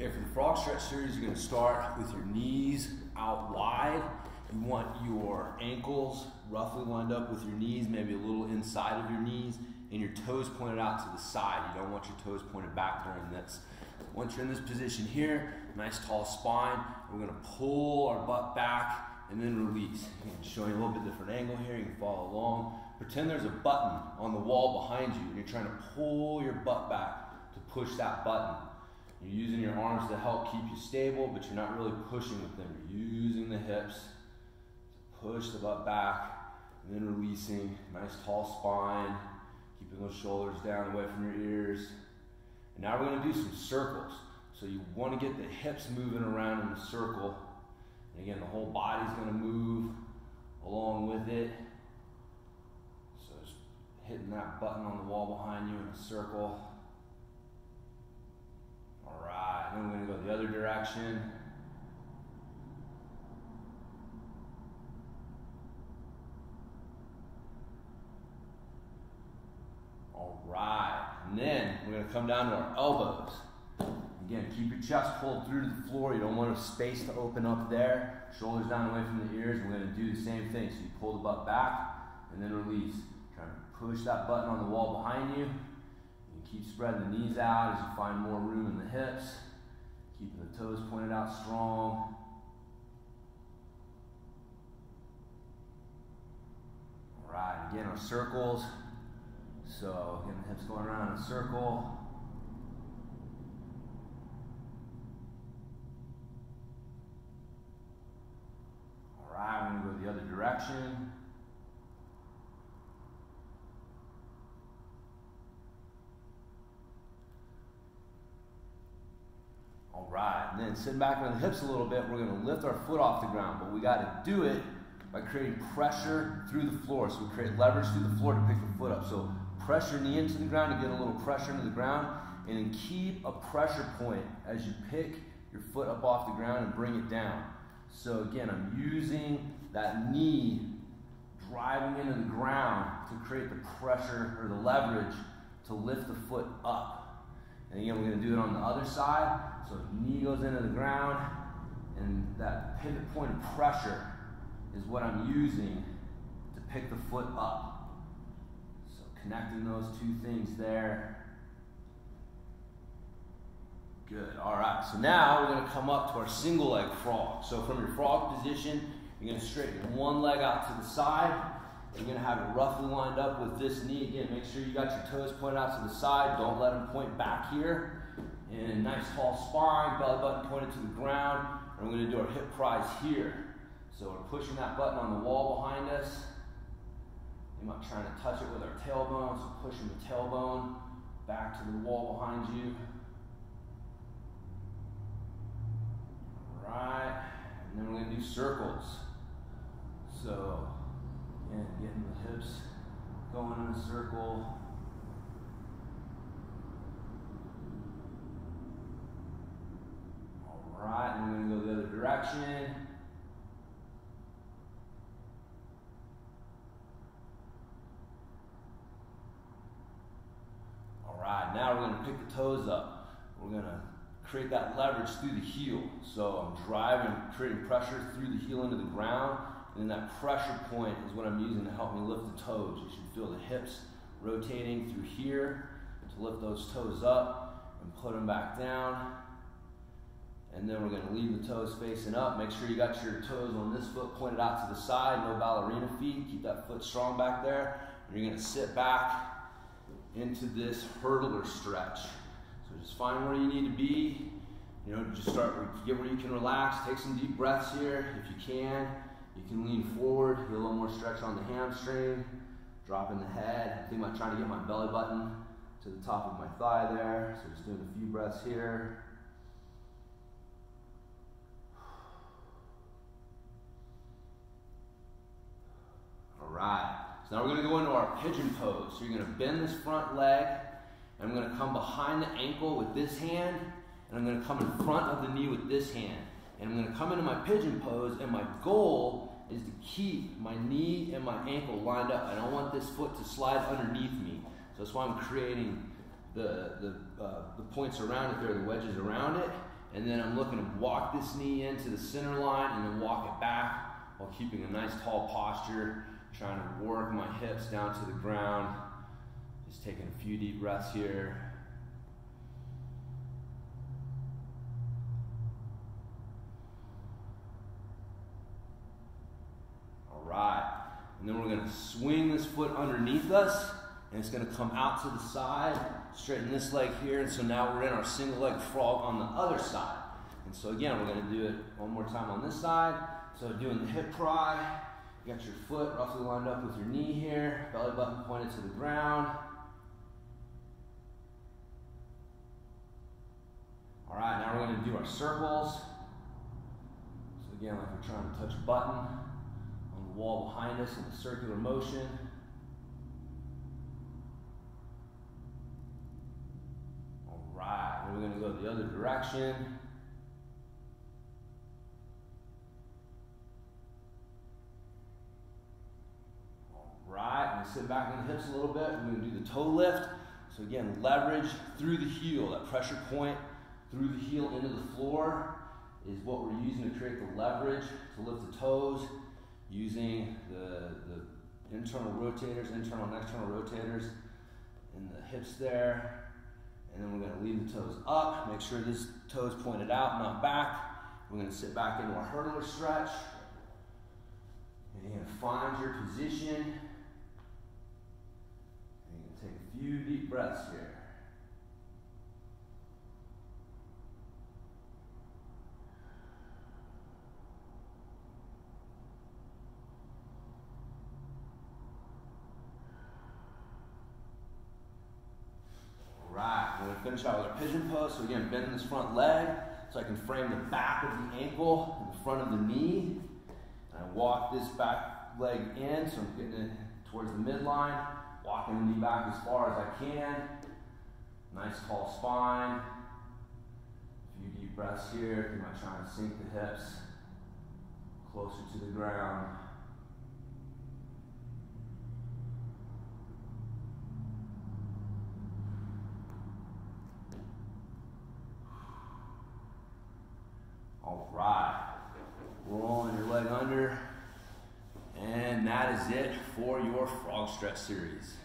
Okay, for the frog stretch series, you're going to start with your knees out wide. You want your ankles roughly lined up with your knees, maybe a little inside of your knees, and your toes pointed out to the side. You don't want your toes pointed back during this. Once you're in this position here, nice tall spine, we're going to pull our butt back and then release. Again, showing you a little bit different angle here, you can follow along. Pretend there's a button on the wall behind you and you're trying to pull your butt back to push that button. You're using your arms to help keep you stable, but you're not really pushing with them. You're using the hips to push the butt back and then releasing. Nice tall spine, keeping those shoulders down away from your ears. And now we're going to do some circles. So you want to get the hips moving around in the circle. And again, the whole body's going to move along with it. So just hitting that button on the wall behind you in a circle. All right, then we're going to go the other direction. All right, and then we're going to come down to our elbows. Again, keep your chest pulled through to the floor. You don't want a space to open up there. Shoulders down away from the ears. We're going to do the same thing. So you pull the butt back and then release. Try to push that button on the wall behind you. You keep spreading the knees out as you find more room in the hips. Keeping the toes pointed out strong. All right, again, our circles. So again, the hips going around in a circle. All right, we're going to go the other direction. All right, and then sitting back on the hips a little bit, we're going to lift our foot off the ground, but we got to do it by creating pressure through the floor. So we create leverage through the floor to pick the foot up. So press your knee into the ground to get a little pressure into the ground, and then keep a pressure point as you pick your foot up off the ground and bring it down. So again, I'm using that knee driving into the ground to create the pressure or the leverage to lift the foot up. And again, we're going to do it on the other side. So knee goes into the ground, and that pivot point of pressure is what I'm using to pick the foot up. So connecting those two things there. Good, all right. So now we're going to come up to our single leg frog. So from your frog position, you're going to straighten one leg out to the side. You're going to have it roughly lined up with this knee. Again, make sure you got your toes pointed out to the side. Don't let them point back here. And nice tall spine, belly button pointed to the ground. And we're going to do our hip prise here. So we're pushing that button on the wall behind us. You're not trying to touch it with our tailbone, so pushing the tailbone back to the wall behind you. All right, and then we're going to do circles. So, again, getting the hips going in a circle. All right, and we're going to go the other direction. Alright, now we're going to pick the toes up. We're going to create that leverage through the heel. So I'm driving, creating pressure through the heel into the ground, and then that pressure point is what I'm using to help me lift the toes. You should feel the hips rotating through here to lift those toes up and put them back down. And then we're going to leave the toes facing up. Make sure you got your toes on this foot pointed out to the side, no ballerina feet. Keep that foot strong back there. And you're going to sit back into this hurdler stretch. So just find where you need to be. You know, just start, get where you can relax. Take some deep breaths here if you can. You can lean forward, get a little more stretch on the hamstring. Dropping the head. Think about trying to get my belly button to the top of my thigh there. So just doing a few breaths here. All right. So now we're going to go into our pigeon pose. So you're going to bend this front leg, and I'm going to come behind the ankle with this hand, and I'm going to come in front of the knee with this hand. And I'm going to come into my pigeon pose, and my goal is to keep my knee and my ankle lined up. I don't want this foot to slide underneath me. So that's why I'm creating the points around it there, the wedges around it. and then I'm looking to walk this knee into the center line and then walk it back while keeping a nice tall posture, trying to work my hips down to the ground. Just taking a few deep breaths here. All right, and then we're gonna swing this foot underneath us, and it's gonna come out to the side, straighten this leg here, and so now we're in our single leg frog on the other side. And so again, we're gonna do it one more time on this side. So doing the hip pry, you got your foot roughly lined up with your knee here, belly button pointed to the ground. All right, now we're gonna do our circles. So again, like we're trying to touch a button on the wall behind us in a circular motion. Right, and we're going to go the other direction. All right, and sit back in the hips a little bit. We're going to do the toe lift. So again, leverage through the heel. That pressure point through the heel into the floor is what we're using to create the leverage to lift the toes, using the internal rotators, internal and external rotators in the hips there. And then we're going to leave the toes up. Make sure this toe's pointed out, not back. We're going to sit back into our hurdler stretch. And you're going to find your position. And you're going to take a few deep breaths here. Right, we're going to finish out with our pigeon pose. So again, bend this front leg so I can frame the back of the ankle and the front of the knee. And I walk this back leg in, so I'm getting it towards the midline, walking the knee back as far as I can. Nice tall spine. A few deep breaths here. You might try and sink the hips closer to the ground. All right, rolling your leg under, and that is it for your frog stretch series.